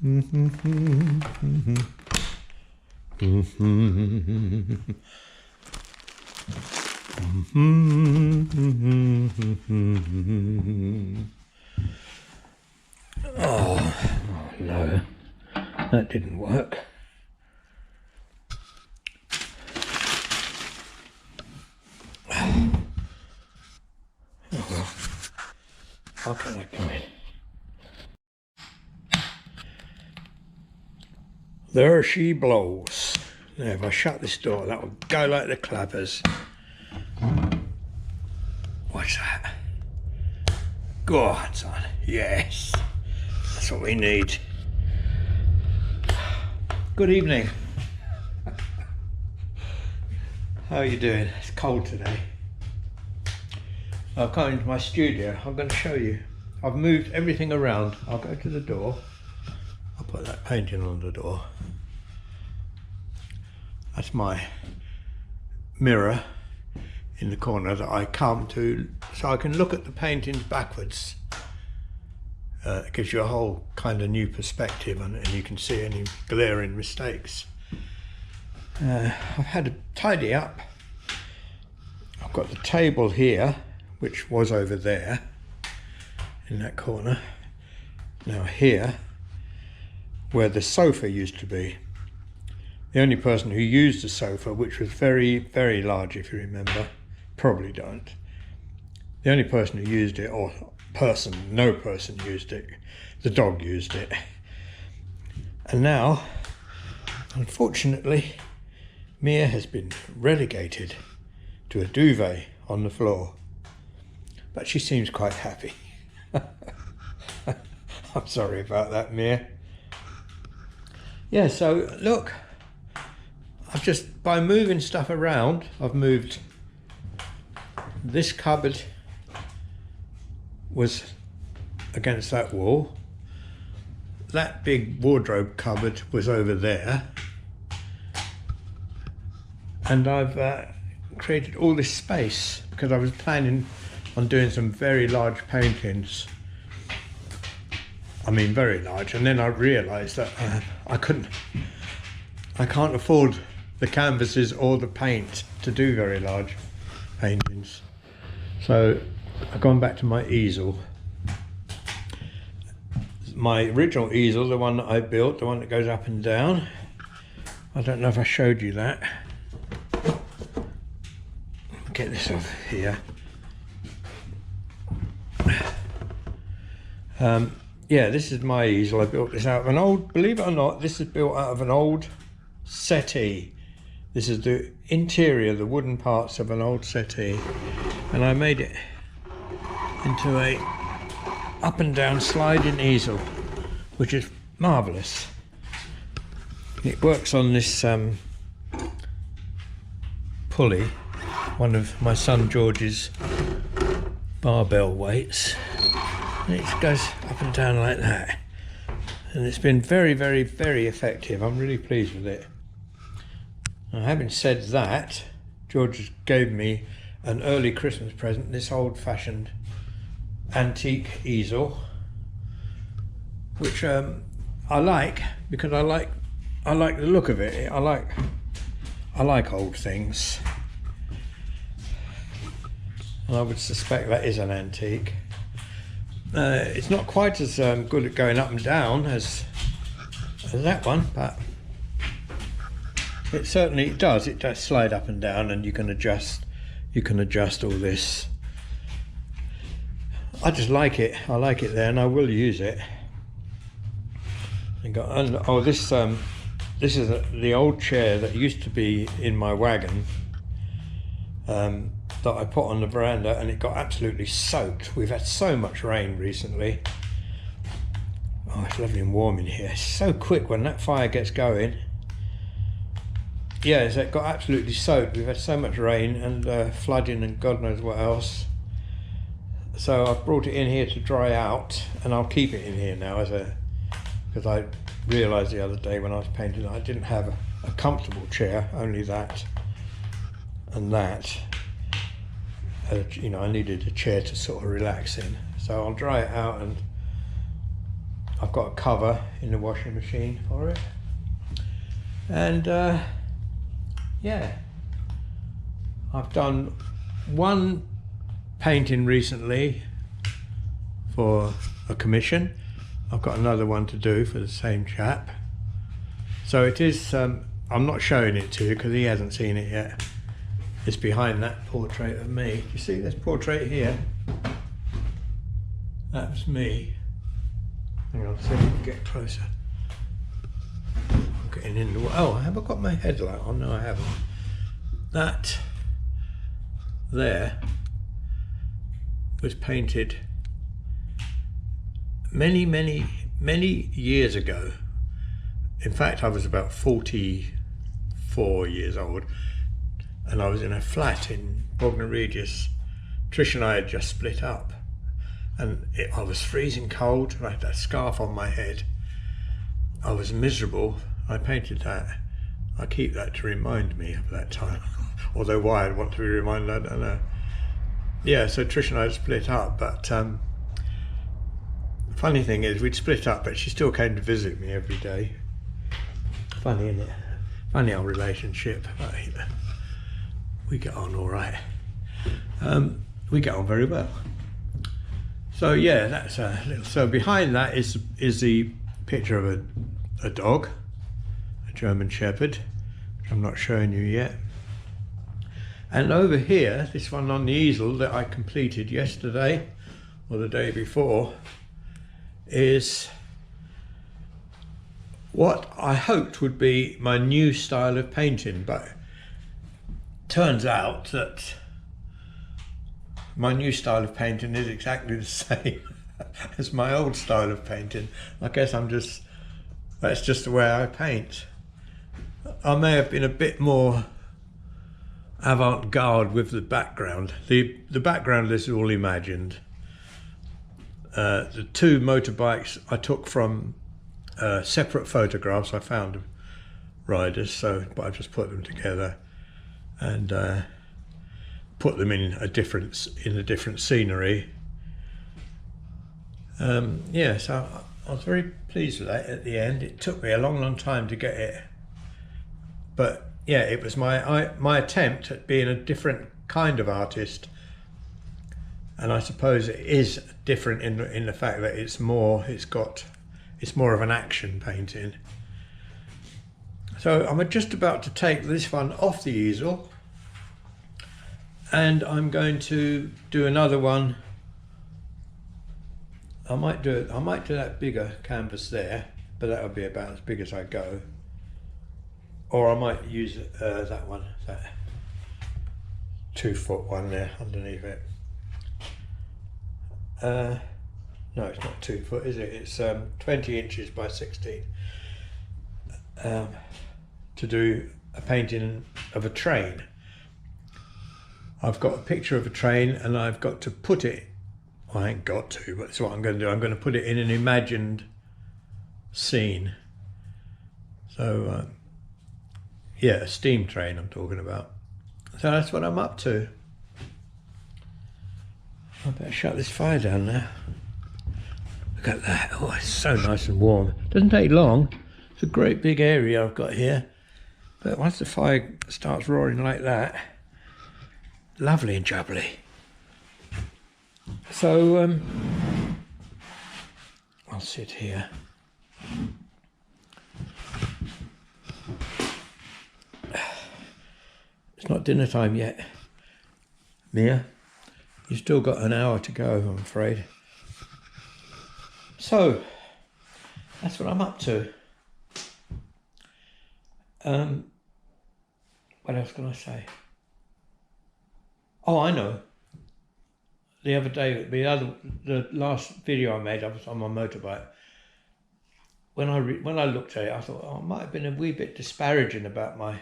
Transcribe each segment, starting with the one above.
Oh no, that didn't work. Oh well, how can I come in? There she blows. Now if I shut this door, that will go like the clappers. What's that? Go on, son. Yes, that's what we need. Good evening. How are you doing? It's cold today. I've come into my studio. I'm going to show you. I've moved everything around. I'll go to the door. I'll put that painting on the door. That's my mirror in the corner that I come to so I can look at the paintings backwards. It gives you a whole kind of new perspective on it, and you can see any glaring mistakes. I've had to tidy up. I've got the table here, which was over there in that corner. Now here, where the sofa used to be. The only person who used the sofa, which was very, very large, if you remember, probably don't. The only person who used it, or no person used it, the dog used it. And now, unfortunately, Mia has been relegated to a duvet on the floor. But she seems quite happy. I'm sorry about that, Mia. Yeah, so look, by moving stuff around, I've moved this cupboard was against that wall. That big wardrobe cupboard was over there. And I've created all this space because I was planning on doing some very large paintings. I mean very large, and then I realised that I can't afford the canvases or the paint to do very large paintings. So I've gone back to my easel. My original easel, the one that I built, the one that goes up and down. I don't know if I showed you that. Get this off here. Yeah, this is my easel. I built this out of an old, believe it or not, this is built out of an old settee. This is the interior, the wooden parts of an old settee. And I made it into a up and down sliding easel, which is marvellous. It works on this pulley, one of my son George's barbell weights. And it goes up and down like that. And it's been very, very, very effective. I'm really pleased with it. Now, having said that, George gave me an early Christmas present, this old-fashioned antique easel, which I like because I like the look of it. I like old things, and I would suspect that is an antique. It's not quite as good at going up and down as that one, but it certainly does. It does slide up and down, and you can adjust all this. I just like it. I like it there, and I will use it. This is the old chair that used to be in my wagon that I put on the veranda, and it got absolutely soaked. We've had so much rain recently. Oh, it's lovely and warm in here. It's so quick when that fire gets going. Yeah, it got absolutely soaked. We've had so much rain and flooding and God knows what else. So I've brought it in here to dry out, and I'll keep it in here now because I realised the other day when I was painting I didn't have a comfortable chair, only that and that. You know, I needed a chair to sort of relax in. So I'll dry it out and I've got a cover in the washing machine for it. And yeah, I've done one painting recently for a commission. I've got another one to do for the same chap. So it is, I'm not showing it to you because he hasn't seen it yet. It's behind that portrait of me. You see this portrait here? That was me. Hang on, see if we can get closer. I'm getting in the way. Oh, have I got my headlight on? No, I haven't. That there was painted many years ago. In fact, I was about 44 years old, and I was in a flat in Bognor Regis. Trish and I had just split up, and I was freezing cold. I had that scarf on my head. I was miserable. I painted that. I keep that to remind me of that time. Although why I'd want to be reminded, I don't know. Yeah, so Trish and I had split up, but funny thing is, we'd split up, but she still came to visit me every day. Funny, isn't it? Funny old relationship. But we get on all right. We get on very well. So yeah, that's a little. So behind that is the picture of a dog, a German Shepherd, which I'm not showing you yet. And over here, this one on the easel that I completed yesterday or the day before, is what I hoped would be my new style of painting, but turns out that my new style of painting is exactly the same as my old style of painting. I guess that's just the way I paint. I may have been a bit more avant-garde with the background. The background is all imagined. The two motorbikes I took from separate photographs I found of riders, but I just put them together and put them in a different scenery. Yeah, so I was very pleased with that at the end. It took me a long time to get it, but yeah, it was my attempt at being a different kind of artist, and I suppose it is different in the fact that it's more of an action painting. So I'm just about to take this one off the easel, and I'm going to do another one. I might do that bigger canvas there, but that'll be about as big as I go. Or I might use that one, that 2 foot one there underneath it. No, it's not 2 foot, is it? It's 20 inches by 16. To do a painting of a train. I've got a picture of a train, and I've got to put it, well, I ain't got to, but that's what I'm going to do. I'm going to put it in an imagined scene. So, yeah, a steam train I'm talking about. So that's what I'm up to. I better shut this fire down now. Look at that. Oh, it's so nice and warm. Doesn't take long. It's a great big area I've got here. But once the fire starts roaring like that, lovely and jubbly. So, I'll sit here. It's not dinner time yet, Mia. You've still got an hour to go, I'm afraid. So, that's what I'm up to. What else can I say? Oh, I know. The other day, the last video I made, I was on my motorbike. When I looked at it, I thought, oh, I might have been a wee bit disparaging about my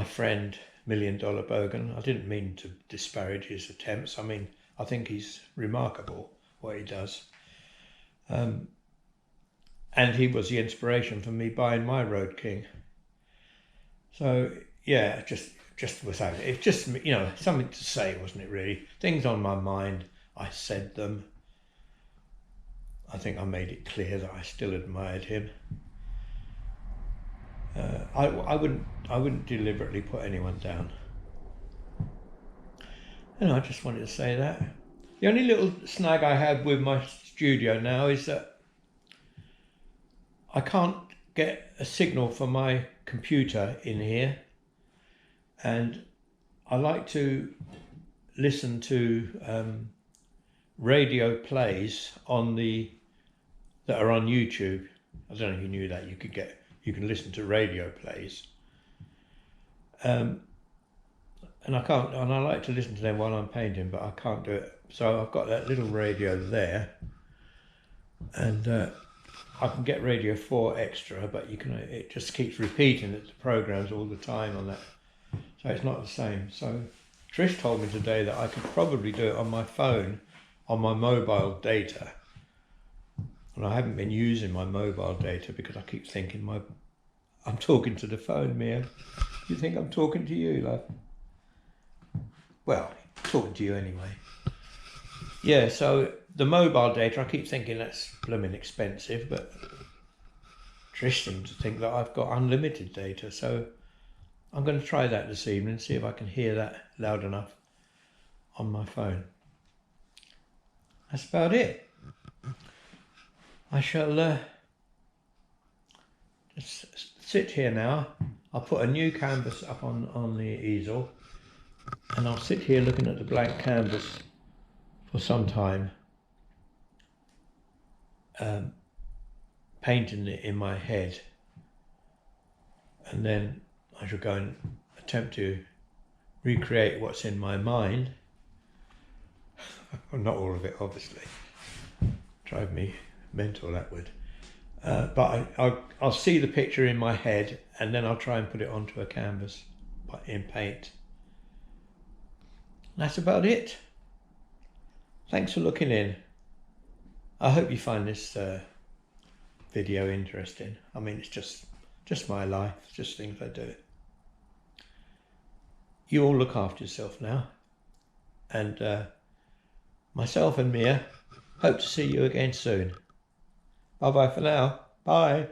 friend $1 Million Bogan. I didn't mean to disparage his attempts. I mean, I think he's remarkable what he does. And he was the inspiration for me buying my Road King. So yeah, just was that. It's just, you know, something to say, wasn't it really? Things on my mind, I said them. I think I made it clear that I still admired him. I wouldn't deliberately put anyone down. And I just wanted to say that. The only little snag I have with my studio now is that I can't get a signal from my computer in here, and I like to listen to radio plays that are on YouTube. I don't know if you knew that you can listen to radio plays. And I like to listen to them while I'm painting, but I can't do it. So I've got that little radio there, and I can get Radio 4 extra, but it just keeps repeating the programs all the time on that. So it's not the same. So Trish told me today that I could probably do it on my phone, on my mobile data. And I haven't been using my mobile data because I keep thinking I'm talking to the phone, Mia. You think I'm talking to you, love? Well, talking to you anyway. Yeah, so the mobile data, I keep thinking that's blooming expensive, but Trish seems to think that I've got unlimited data, so I'm going to try that this evening, see if I can hear that loud enough on my phone. That's about it. I shall just sit here now. I'll put a new canvas up on the easel, and I'll sit here looking at the blank canvas for some time, painting it in my head, and then I shall go and attempt to recreate what's in my mind. Well, not all of it, obviously. Drive me mental, that would. But I'll see the picture in my head, and then I'll try and put it onto a canvas in paint. That's about it. Thanks for looking in. I hope you find this video interesting. I mean, it's just my life, just things I do. You all look after yourself now, and myself and Mia hope to see you again soon. Bye bye for now. Bye.